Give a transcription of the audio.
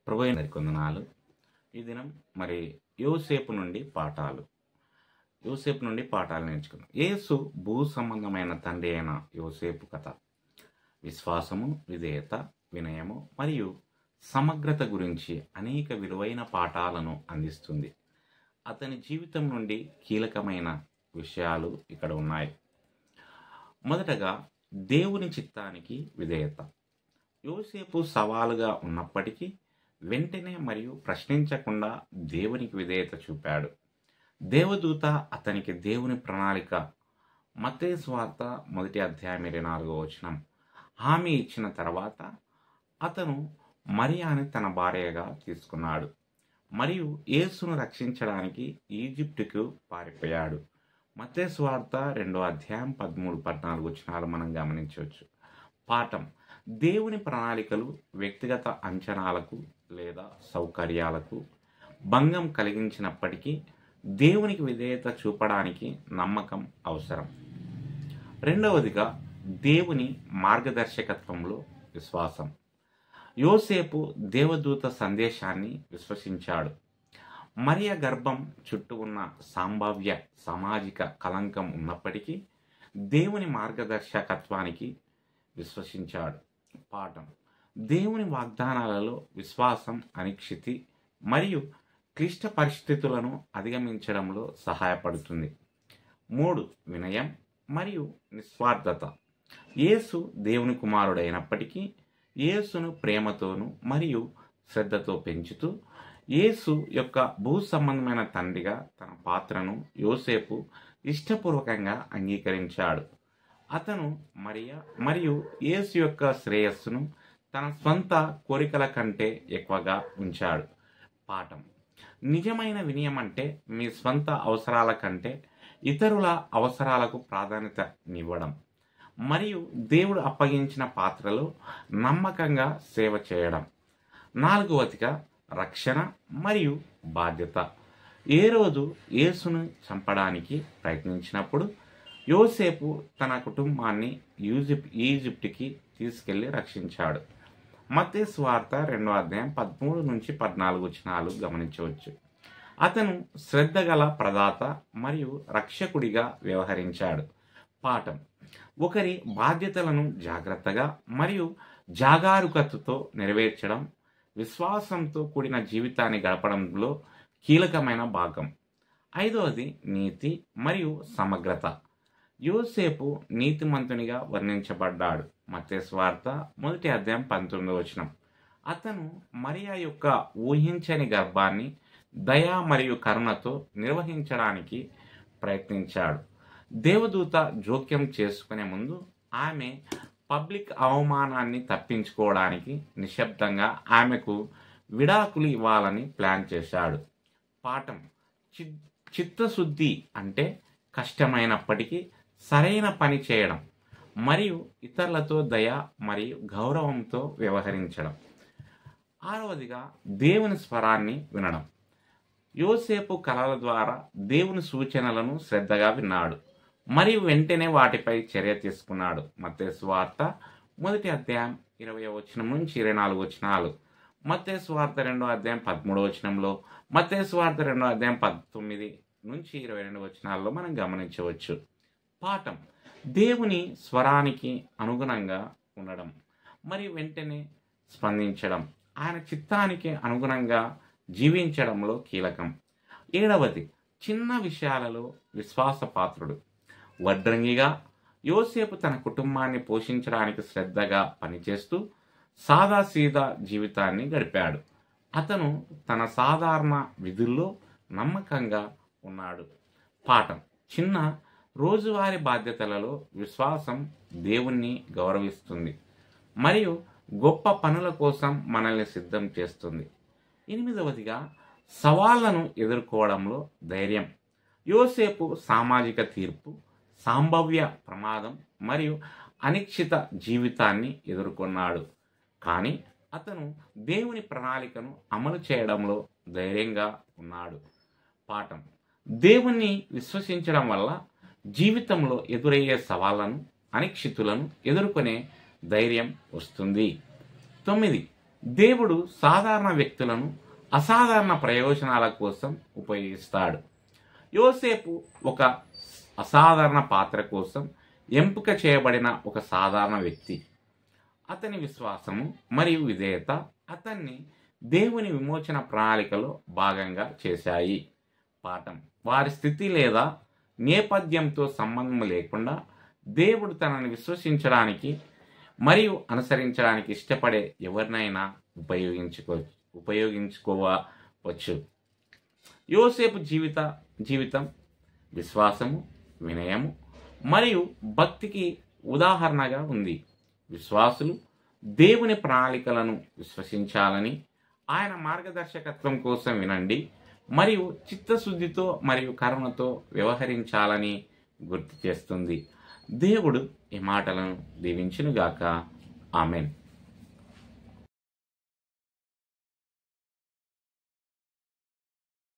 ప్రభువైన కొందనాలు. ఈ దినం మరి యోసేపు నుండి పాఠాలు నేర్చుకున్నాం. యేసు భూ సంబంధమైన తండ్రి అయిన యోసేపు కథ విశ్వాసము, విధేయత, వినయము మరియు సమగ్రత గురించి అనేక విలువైన పాఠాలను అందిస్తుంది. అతని జీవితం నుండి కీలకమైన విషయాలు ఇక్కడ ఉన్నాయి. మొదటగా దేవుని చిత్తానికి విధేయత. యోసేపు సవాలుగా ఉన్నప్పటికీ వెంటనే మరియు ప్రశ్నించకుండా దేవునికి విధేయత చూపాడు. దేవదూత అతనికి దేవుని ప్రణాళిక మత్తయి సువార్త 1:24 హామీ ఇచ్చిన తర్వాత అతను మరియాని తన భార్యగా తీసుకున్నాడు మరియు యేసును రక్షించడానికి ఈజిప్టుకు పారిపోయాడు. మత్తయి సువార్త 2:13-14 మనం గమనించవచ్చు. పాఠం: దేవుని ప్రణాళికలు వ్యక్తిగత అంచనాలకు లేదా సౌకర్యాలకు భంగం కలిగించినప్పటికీ దేవునికి విధేయత చూపడానికి నమ్మకం అవసరం. రెండవదిగా దేవుని మార్గదర్శకత్వంలో విశ్వాసం. యోసేపు దేవదూత సందేశాన్ని విశ్వసించాడు. మరియ గర్భం చుట్టూ ఉన్న సంభావ్య సామాజిక కళంకం ఉన్నప్పటికీ దేవుని మార్గదర్శకత్వానికి విశ్వసించాడు. పాఠం: దేవుని వాగ్దానాలలో విశ్వాసం అనిశ్చితి మరియు క్లిష్ట పరిస్థితులను అధిగమించడంలో సహాయపడుతుంది. 3. వినయం మరియు నిస్వార్థత. యేసు దేవుని కుమారుడైనప్పటికీ యేసును ప్రేమతోనూ మరియు శ్రద్ధతో పెంచుతూ యేసు యొక్క భూ సంబంధమైన తండ్రిగా తన పాత్రను యోసేపు ఇష్టపూర్వకంగా అంగీకరించాడు. అతను మరియ మరియు యేసు యొక్క శ్రేయస్సును తన స్వంత కోరికల కంటే ఎక్కువగా ఉంచాడు. పాఠం: నిజమైన వినయం అంటే మీ స్వంత అవసరాల కంటే ఇతరుల అవసరాలకు ప్రాధాన్యతనివ్వడం మరియు దేవుడు అప్పగించిన పాత్రలో నమ్మకంగా సేవ చేయడం. 4వదిగా రక్షణ మరియు బాధ్యత. ఏ రోజు యేసును చంపడానికి ప్రయత్నించినప్పుడు యోసేపు తన కుటుంబాన్ని ఈజిప్టుకి తీసుకెళ్లి రక్షించాడు. మత్తయి సువార్త 2:13-14 గమనించవచ్చు. అతను శ్రద్ధ గల ప్రదాత మరియు రక్షకుడిగా వ్యవహరించాడు. పాఠం: ఒకరి బాధ్యతలను జాగ్రత్తగా మరియు జాగరూకతతో నెరవేర్చడం విశ్వాసంతో కూడిన జీవితాన్ని గడపడంలో కీలకమైన భాగం. 5వది నీతి మరియు సమగ్రత. యోసేపు నీతిమంతునిగా వర్ణించబడ్డాడు. మత్తయి సువార్త 1:19 అతను మరియ యొక్క ఊహించని గర్భాన్ని దయ మరియు కరుణతో నిర్వహించడానికి ప్రయత్నించాడు. దేవదూత జోక్యం చేసుకునే ముందు ఆమె పబ్లిక్ అవమానాన్ని తప్పించుకోవడానికి నిశ్శబ్దంగా ఆమెకు విడాకులు ఇవ్వాలని ప్లాన్ చేశాడు. పాఠం: చిత్తశుద్ధి అంటే కష్టమైనప్పటికీ సరైన పని చేయడం మరియు ఇతరులతో దయ మరియు గౌరవంతో వ్యవహరించడం. 6వదిగా దేవుని స్వరాన్ని వినడం. యోసేపు కలల ద్వారా దేవుని సూచనలను శ్రద్ధగా విన్నాడు మరియు వెంటనే వాటిపై చర్య తీసుకున్నాడు. మత్తయి సువార్త 1:20-24 మత్తయి సువార్త 2:13 మత్తయి సువార్త 2:19-22 మనం గమనించవచ్చు. పాఠం: దేవుని స్వరానికి అనుగుణంగా ఉండడం మరియు వెంటనే స్పందించడం ఆయన చిత్తానికి అనుగుణంగా జీవించడంలో కీలకం. 7వది చిన్న విషయాలలో విశ్వాసపాత్రుడు. వడ్రంగిగా యోసేపు తన కుటుంబాన్ని పోషించడానికి శ్రద్ధగా పనిచేస్తూ సాదాసీదా జీవితాన్ని గడిపాడు. అతను తన సాధారణ విధుల్లో నమ్మకంగా ఉన్నాడు. పాఠం: చిన్న రోజువారీ బాధ్యతలలో విశ్వాసం దేవుణ్ణి గౌరవిస్తుంది మరియు గొప్ప పనుల కోసం మనల్ని సిద్ధం చేస్తుంది. 8వదిగా సవాళ్లను ఎదుర్కోవడంలో ధైర్యం. యోసేపు సామాజిక తీర్పు, సంభావ్య ప్రమాదం మరియు అనిశ్చిత జీవితాన్ని ఎదుర్కొన్నాడు. కానీ అతను దేవుని ప్రణాళికను అమలు చేయడంలో ధైర్యంగా ఉన్నాడు. పాఠం: దేవుణ్ణి విశ్వసించడం వల్ల జీవితంలో ఎదురయ్యే సవాళ్లను, అనిశ్చితులను ఎదుర్కొనే ధైర్యం వస్తుంది. 9 దేవుడు సాధారణ వ్యక్తులను అసాధారణ ప్రయోజనాల కోసం ఉపయోగిస్తాడు. యోసేపు ఒక అసాధారణ పాత్ర కోసం ఎంపిక చేయబడిన ఒక సాధారణ వ్యక్తి. అతని విశ్వాసము మరియు విధేయత అతన్ని దేవుని విమోచన ప్రణాళికలో భాగంగా చేశాయి. పాఠం: వారి స్థితి లేదా నేపథ్యంతో సంబంధం లేకుండా దేవుడు తనని విశ్వసించడానికి మరియు అనుసరించడానికి ఇష్టపడే ఎవరినైనా ఉపయోగించుకోవచ్చు. యోసేపు జీవితం విశ్వాసము, వినయము మరియు భక్తికి ఉదాహరణగా ఉంది. విశ్వాసులు దేవుని ప్రణాళికలను విశ్వసించాలని, ఆయన మార్గదర్శకత్వం కోసం వినండి మరియు చిత్తశుద్ధితో మరియు కరుణతో వ్యవహరించాలని గుర్తు చేస్తుంది. దేవుడు ఈ మాటలను దీవించునుగాక. ఆమెన్.